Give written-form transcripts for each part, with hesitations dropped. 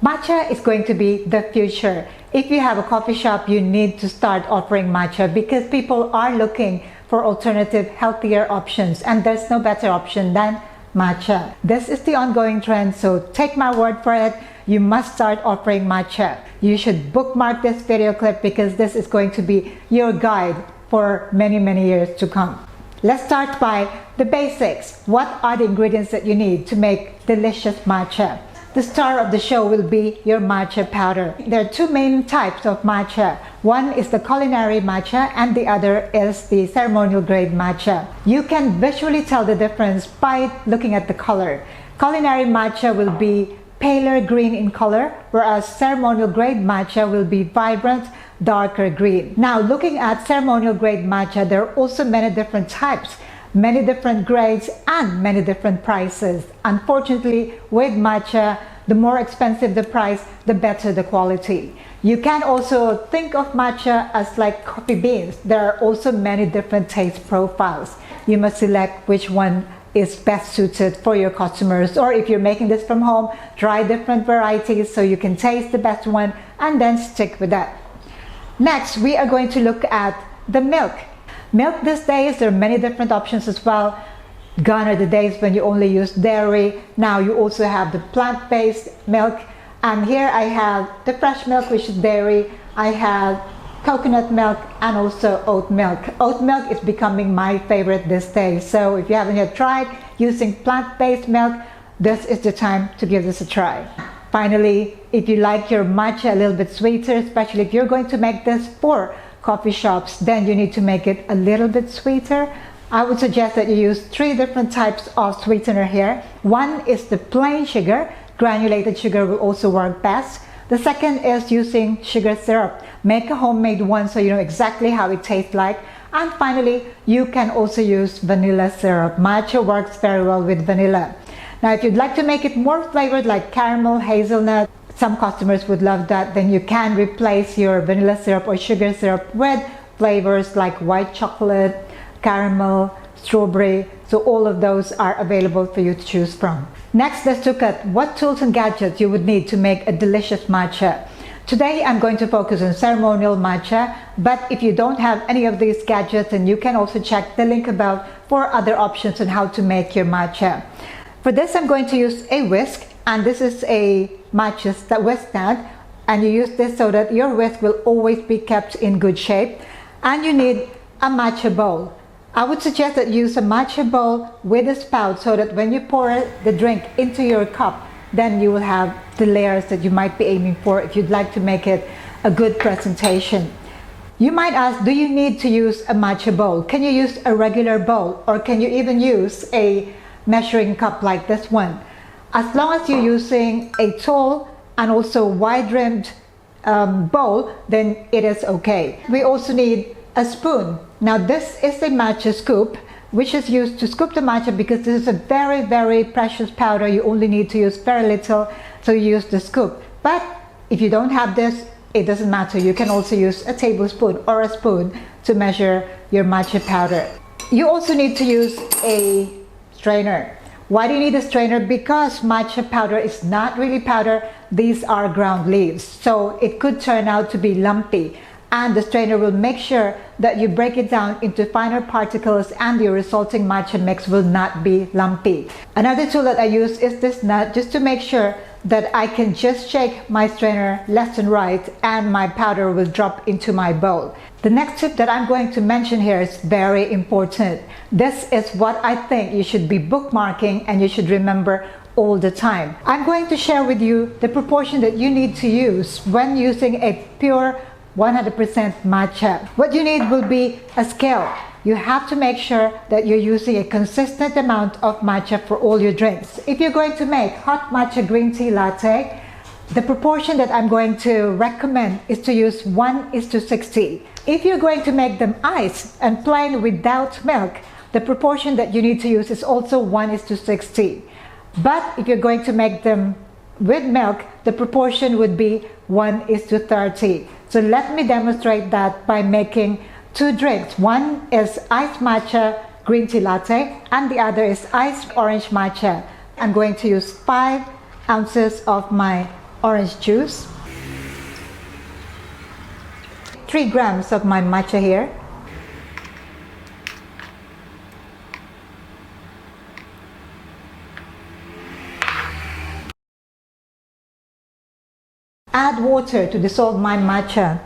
Matcha is going to be the future. If you have a coffee shop, you need to start offering matcha because people are looking for alternative, healthier options, and there's no better option than matcha. This is the ongoing trend, so take my word for it. You must start offering matcha. You should bookmark this video clip because this is going to be your guide for many, many years to come. Let's start by the basics. What are the ingredients that you need to make delicious matcha? The star of the show will be your matcha powder. There are two main types of matcha. One is the culinary matcha and the other is the ceremonial grade matcha. You can visually tell the difference by looking at the color. Culinary matcha will be paler green in color, whereas ceremonial grade matcha will be vibrant, darker green. Now, looking at ceremonial grade matcha, there are also many different types, many different grades, and many different prices. Unfortunately, with matcha, the more expensive the price, the better the quality. You can also think of matcha as like coffee beans. There are also many different taste profiles. You must select which one is best suited for your customers, or if you're making this from home, try different varieties so you can taste the best one and then stick with that. Next, we are going to look at the milk. Milk these days, there are many different options as well. Gone are the days when you only use dairy. Now you also have the plant-based milk, and here I have the fresh milk, which is dairy. I have coconut milk and also oat milk. Oat milk is becoming my favorite these days, so if you haven't yet tried using plant-based milk, this is the time to give this a try. Finally, if you like your matcha a little bit sweeter, especially if you're going to make this for coffee shops, then you need to make it a little bit sweeter. I would suggest that you use 3 different types of sweetener here. One is the plain sugar. Granulated sugar will also work best. The second is using sugar syrup. Make a homemade one so you know exactly how it tastes like. And finally, you can also use vanilla syrup. Matcha works very well with vanilla. Now, if you'd like to make it more flavored like caramel, hazelnut, some customers would love that, then you can replace your vanilla syrup or sugar syrup with flavors like white chocolate, caramel, strawberry. So all of those are available for you to choose from. Next, let's look at what tools and gadgets you would need to make a delicious matcha. Today, I'm going to focus on ceremonial matcha, but if you don't have any of these gadgets, then you can also check the link above for other options on how to make your matcha. For this, I'm going to use a whisk, and this is a matcha whisk stand, and you use this so that your whisk will always be kept in good shape. And you need a matcha bowl. I would suggest that you use a matcha bowl with a spout so that when you pour the drink into your cup, then you will have the layers that you might be aiming for if you'd like to make it a good presentation. You might ask, do you need to use a matcha bowl? Can you use a regular bowl, or can you even use a measuring cup like this one? As long as you're using a tall and also wide-rimmed bowl, then it is okay. We also need a spoon. Now, this is a matcha scoop, which is used to scoop the matcha because this is a very, very precious powder. You only need to use very little, so you use the scoop. But if you don't have this, it doesn't matter. You can also use a tablespoon or a spoon to measure your matcha powder. You also need to use a strainer. Why do you need a strainer? Because matcha powder is not really powder. These are ground leaves, so it could turn out to be lumpy. And the strainer will make sure that you break it down into finer particles and your resulting matcha mix will not be lumpy. Another tool that I use is this nut, just to make sure that I can just shake my strainer left and right and my powder will drop into my bowl. The next tip that I'm going to mention here is very important. This is what I think you should be bookmarking and you should remember all the time. I'm going to share with you the proportion that you need to use when using a pure 100% matcha. What you need will be a scale. You have to make sure that you're using a consistent amount of matcha for all your drinks. If you're going to make hot matcha green tea latte, the proportion that I'm going to recommend is to use 1:60. If you're going to make them iced and plain without milk, the proportion that you need to use is also 1:60. But if you're going to make them with milk, the proportion would be 1:30. So let me demonstrate that by making 2 drinks. One is iced matcha green tea latte and the other is iced orange matcha. I'm going to use 5 ounces of my orange juice, 3 grams of my matcha here, add water to dissolve my matcha.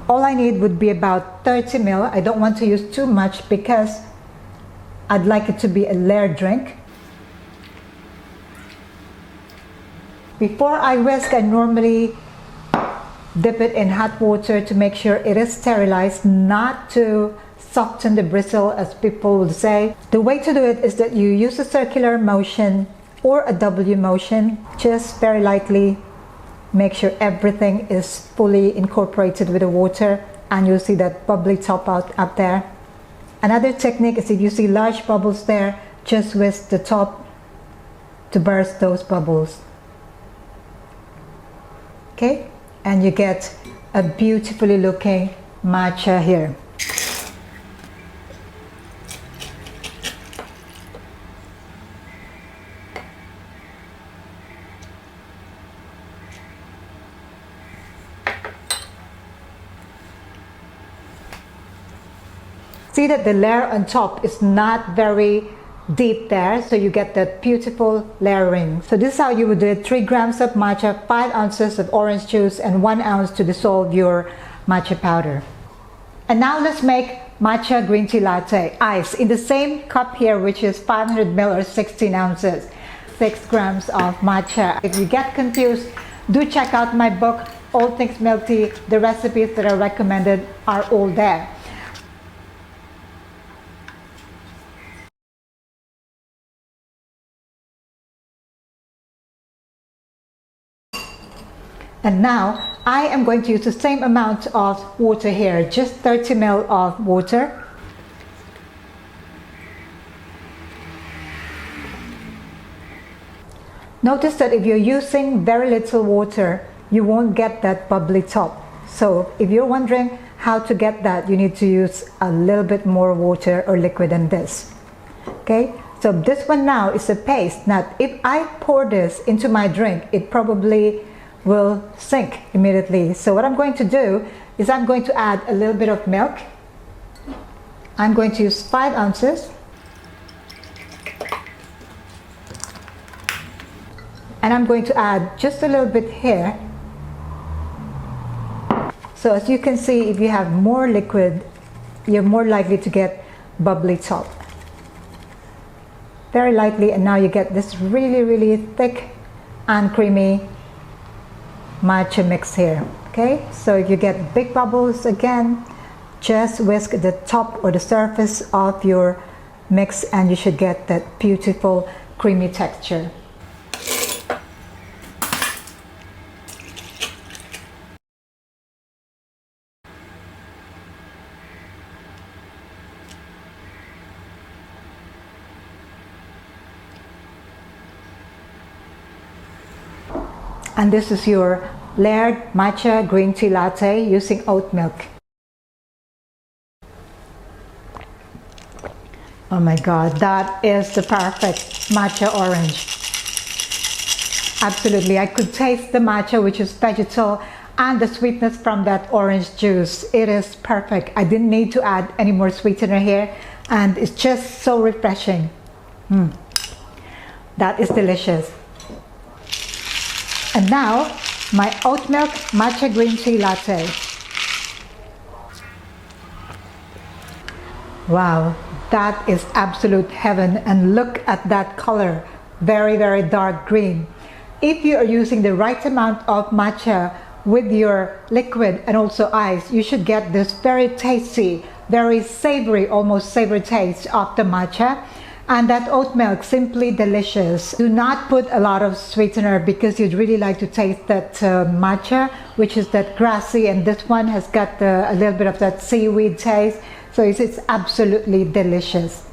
All I need would be about 30 ml. I don't want to use too much because I'd like it to be a layered drink. Before I whisk, I normally dip it in hot water to make sure it is sterilized, not to soften the bristle as people would say. The way to do it is that you use a circular motion or a W motion, just very lightly. Make sure everything is fully incorporated with the water, and you'll see that bubbly top out up there. Another technique is if you see large bubbles there, just whisk the top to burst those bubbles. Okay, and you get a beautifully looking matcha here. See that the layer on top is not very deep there, so you get that beautiful layering. So this is how you would do it: 3 grams of matcha, 5 ounces of orange juice, and 1 ounce to dissolve your matcha powder. And now let's make matcha green tea latte. Ice in the same cup here, which is 500 ml or 16 ounces. 6 grams of matcha. If you get confused, do check out my book, All Things Milk Tea. The recipes that are recommended are all there. And now I am going to use the same amount of water here, just 30 ml of water. Notice that if you're using very little water, you won't get that bubbly top. So if you're wondering how to get that, you need to use a little bit more water or liquid than this. Okay, so this one now is a paste. Now if I pour this into my drink, it probably will sink immediately. So what I'm going to do is I'm going to add a little bit of milk. I'm going to use 5 ounces. And I'm going to add just a little bit here. So as you can see, if you have more liquid, you're more likely to get bubbly top. Very lightly, and now you get this really, really thick and creamy matcha mix here. Okay, so if you get big bubbles, again, just whisk the top or the surface of your mix and you should get that beautiful creamy texture. And this is your layered matcha green tea latte using oat milk. Oh my God, that is the perfect matcha orange. Absolutely, I could taste the matcha, which is vegetal, and the sweetness from that orange juice. It is perfect. I didn't need to add any more sweetener here, and it's just so refreshing. That is delicious. And now, my oat milk matcha green tea latte. Wow, that is absolute heaven, and look at that color. Very, very dark green. If you are using the right amount of matcha with your liquid and also ice, you should get this very tasty, very savory, almost savory taste of the matcha. And that oat milk, simply delicious. Do not put a lot of sweetener because you'd really like to taste that matcha, which is that grassy, and this one has got a little bit of that seaweed taste. So it's absolutely delicious.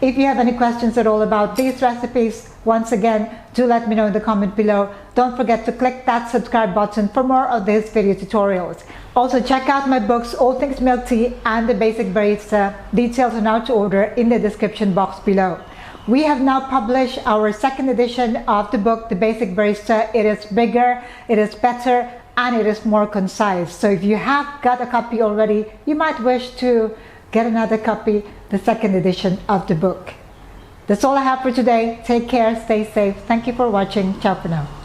If you have any questions at all about these recipes, once again, do let me know in the comment below. Don't forget to click that subscribe button for more of these video tutorials. Also check out my books, All Things Milk Tea and The Basic Barista. Details on how to order in the description box below. We have now published our second edition of the book, The Basic Barista. It is bigger, it is better, and it is more concise. So if you have got a copy already, you might wish to get another copy, the second edition of the book. That's all I have for today. Take care, stay safe. Thank you for watching. Ciao for now.